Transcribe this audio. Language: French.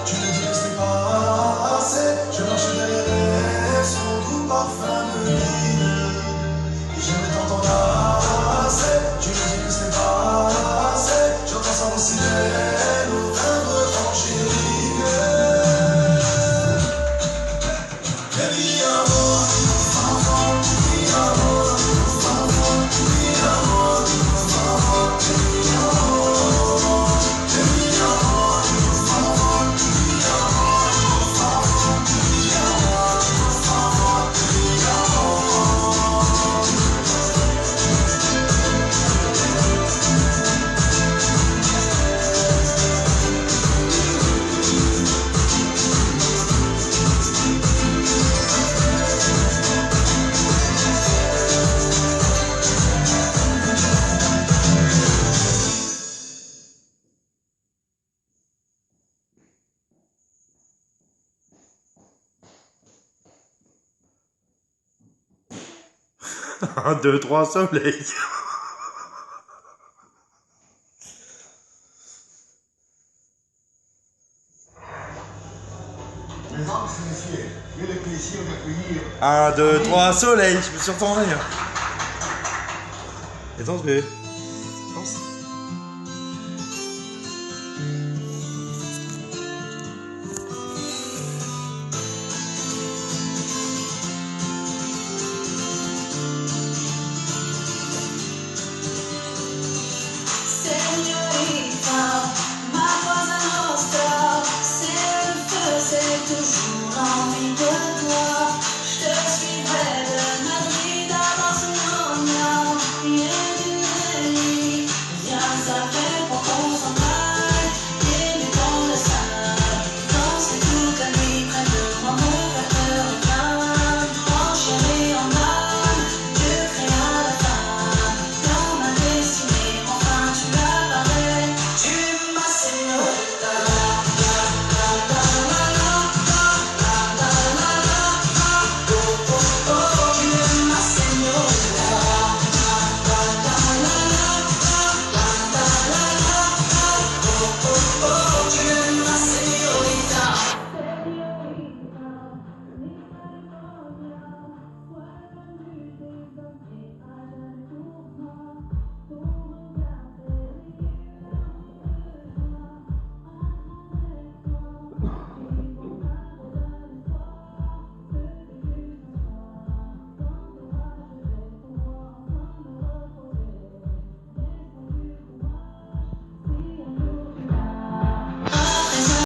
Tu me dis que c'est pas assez. Je marche derrière son doux parfum de ligne. Et j'aimerais tant t'embrasser. Tu me dis que c'est pas assez. J'entends sa voix si belle au timbre angélique. Mi amor, mi amor, mi amor, Un, deux, trois, soleil. Mesdames et messieurs, j'ai le plaisir d'accueillir... Un, deux, trois, soleil. Je me suis retourné. Et attends, je vais...